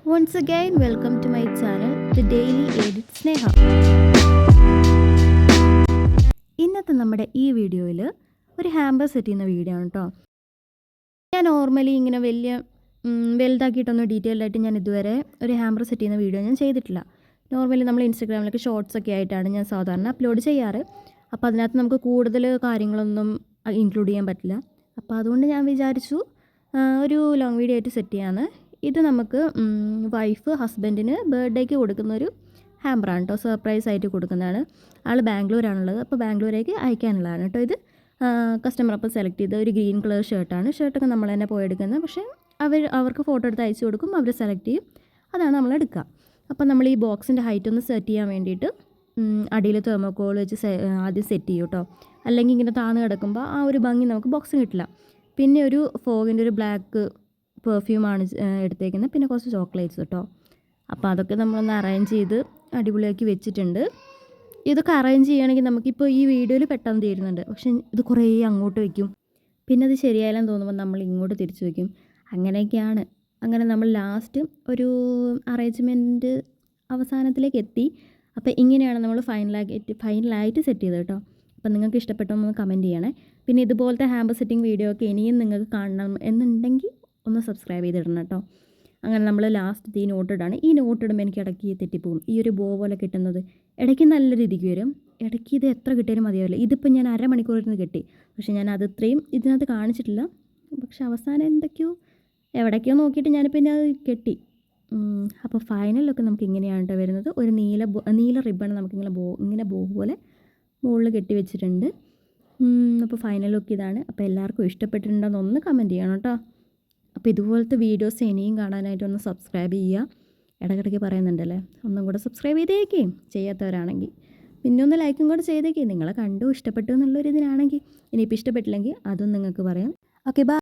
Once again, welcome to my channel, The Daily Edit Sneha. ഇന്നത്തെ നമ്മുടെ ഈ വീഡിയോയിൽ ഒരു ഹാമ്പർ സെറ്റ് ചെയ്യുന്ന വീഡിയോ ആണ് കേട്ടോ. ഞാൻ നോർമലി ഇങ്ങനെ വലുതാക്കിയിട്ടൊന്നും ഡീറ്റെയിൽഡ് ആയിട്ട് ഞാൻ ഇതുവരെ ഒരു ഹാമ്പർ സെറ്റ് ചെയ്യുന്ന വീഡിയോ ഞാൻ ചെയ്തിട്ടില്ല. നോർമലി നമ്മൾ ഇൻസ്റ്റാഗ്രാമിലൊക്കെ ഷോർട്സ് ഒക്കെ ആയിട്ടാണ് ഞാൻ സാധാരണ അപ്ലോഡ് ചെയ്യാറ്. അപ്പോൾ അതിനകത്ത് നമുക്ക് കൂടുതൽ കാര്യങ്ങളൊന്നും ഇൻക്ലൂഡ് ചെയ്യാൻ പറ്റില്ല. അപ്പോൾ അതുകൊണ്ട് ഞാൻ വിചാരിച്ചു ഒരു ലോങ് വീഡിയോ ആയിട്ട് സെറ്റ് ചെയ്യാമെന്ന്. ഇത് നമുക്ക് വൈഫ് ഹസ്ബൻഡിന് ബർത്ത്ഡേക്ക് കൊടുക്കുന്നൊരു ഹാമ്പറാണ് കേട്ടോ. സർപ്രൈസ് ആയിട്ട് കൊടുക്കുന്നതാണ്. ആൾ ബാംഗ്ലൂരാണുള്ളത്. അപ്പോൾ ബാംഗ്ലൂരേക്ക് അയക്കാനുള്ളതാണ് കേട്ടോ. ഇത് കസ്റ്റമർ അപ്പോൾ സെലക്ട് ചെയ്ത ഒരു ഗ്രീൻ കളർ ഷർട്ടാണ്. ഷർട്ടൊക്കെ നമ്മൾ തന്നെ പോയി എടുക്കുന്നത്. പക്ഷേ അവർക്ക് ഫോട്ടോ എടുത്ത് അയച്ചു കൊടുക്കും. അവർ സെലക്ട് ചെയ്യും. അതാണ് നമ്മൾ എടുക്കുക. അപ്പോൾ നമ്മൾ ഈ ബോക്സിൻ്റെ ഹൈറ്റ് ഒന്ന് സെറ്റ് ചെയ്യാൻ വേണ്ടിയിട്ട് അടിയിൽ തെർമോക്കോൾ വെച്ച് ആദ്യം സെറ്റ് ചെയ്യും കേട്ടോ. അല്ലെങ്കിൽ ഇങ്ങനെ താന്ന് കിടക്കുമ്പോൾ ആ ഒരു ഭംഗി നമുക്ക് ബോക്സിന് കിട്ടില്ല. പിന്നെ ഒരു ഫോഗിൻ്റെ ഒരു ബ്ലാക്ക് പെർഫ്യൂമാണ് എടുത്തേക്കുന്നത്. പിന്നെ കുറച്ച് ചോക്ലേറ്റ്സ് കേട്ടോ. അപ്പോൾ അതൊക്കെ നമ്മളൊന്ന് അറേഞ്ച് ചെയ്ത് അടിപൊളിയാക്കി വെച്ചിട്ടുണ്ട്. ഇതൊക്കെ അറേഞ്ച് ചെയ്യുകയാണെങ്കിൽ നമുക്കിപ്പോൾ ഈ വീഡിയോയിൽ പെട്ടെന്ന് തീരുന്നുണ്ട്. പക്ഷേ ഇത് കുറേ അങ്ങോട്ട് വയ്ക്കും. പിന്നെ അത് ശരിയായാലും തോന്നുമ്പോൾ നമ്മൾ ഇങ്ങോട്ട് തിരിച്ചു വയ്ക്കും. അങ്ങനെയൊക്കെയാണ്. അങ്ങനെ നമ്മൾ ലാസ്റ്റ് ഒരു അറേഞ്ച്മെൻറ്റ് അവസാനത്തിലേക്ക് എത്തി. അപ്പോൾ ഇങ്ങനെയാണ് നമ്മൾ ഫൈനലായിട്ട് സെറ്റ് ചെയ്തത് കേട്ടോ. അപ്പോൾ നിങ്ങൾക്ക് ഇഷ്ടപ്പെട്ടൊന്ന് കമൻറ്റ് ചെയ്യണേ. പിന്നെ ഇതുപോലത്തെ ഹാമ്പർ സെറ്റിംഗ് വീഡിയോ ഒക്കെ ഇനിയും നിങ്ങൾക്ക് കാണണം എന്നുണ്ടെങ്കിൽ ഒന്ന് സബ്സ്ക്രൈബ് ചെയ്തിടണം കേട്ടോ. അങ്ങനെ നമ്മൾ ലാസ്റ്റ് ഈ നോട്ട് ഇടാണ്. ഈ നോട്ട് ഇടുമ്പോൾ എനിക്ക് ഇടയ്ക്ക് തെറ്റിപ്പോകും. ഈ ഒരു ബോ പോലെ കിട്ടുന്നത് ഇടയ്ക്ക് നല്ല രീതിക്ക് വരും. ഇടയ്ക്ക് ഇത് എത്ര കിട്ടിയാലും മതിയാവില്ല. ഇതിപ്പോൾ ഞാൻ അരമണിക്കൂറിന് കെട്ടി. പക്ഷേ ഞാൻ അത് ഇത്രയും ഇതിനകത്ത് കാണിച്ചിട്ടില്ല. പക്ഷേ അവസാനം എവിടേക്കോ നോക്കിയിട്ട് ഞാനിപ്പോൾ പിന്നെ അത് കെട്ടി. അപ്പോൾ ഫൈനലൊക്കെ നമുക്ക് ഇങ്ങനെയാണ് കേട്ടോ വരുന്നത്. ഒരു നീല റിബൺ നമുക്കിങ്ങനെ ബോ പോലെ മുകളിൽ കെട്ടി വെച്ചിട്ടുണ്ട്. അപ്പോൾ ഫൈനൽ ലുക്ക് ഇതാണ്. അപ്പോൾ എല്ലാവർക്കും ഇഷ്ടപ്പെട്ടിട്ടുണ്ടെന്ന് ഒന്ന് കമൻറ്റ് ചെയ്യണം കേട്ടോ. അപ്പോൾ ഇതുപോലത്തെ വീഡിയോസ് ഇനിയും കാണാനായിട്ട് ഒന്ന് സബ്സ്ക്രൈബ് ചെയ്യുക. ഇടയ്ക്കിടയ്ക്ക് പറയുന്നുണ്ടല്ലേ, ഒന്നും കൂടെ സബ്സ്ക്രൈബ് ചെയ്തേക്കേ ചെയ്യാത്തവരാണെങ്കിൽ. പിന്നെ ഒന്ന് ലൈക്കും കൂടെ ചെയ്തേക്കേ നിങ്ങളെ കണ്ടു ഇഷ്ടപ്പെട്ടു എന്നുള്ളൊരു ഇതിനാണെങ്കിൽ. ഇനിയിപ്പോൾ ഇഷ്ടപ്പെട്ടില്ലെങ്കിൽ അതും നിങ്ങൾക്ക് പറയാം. Okay bye.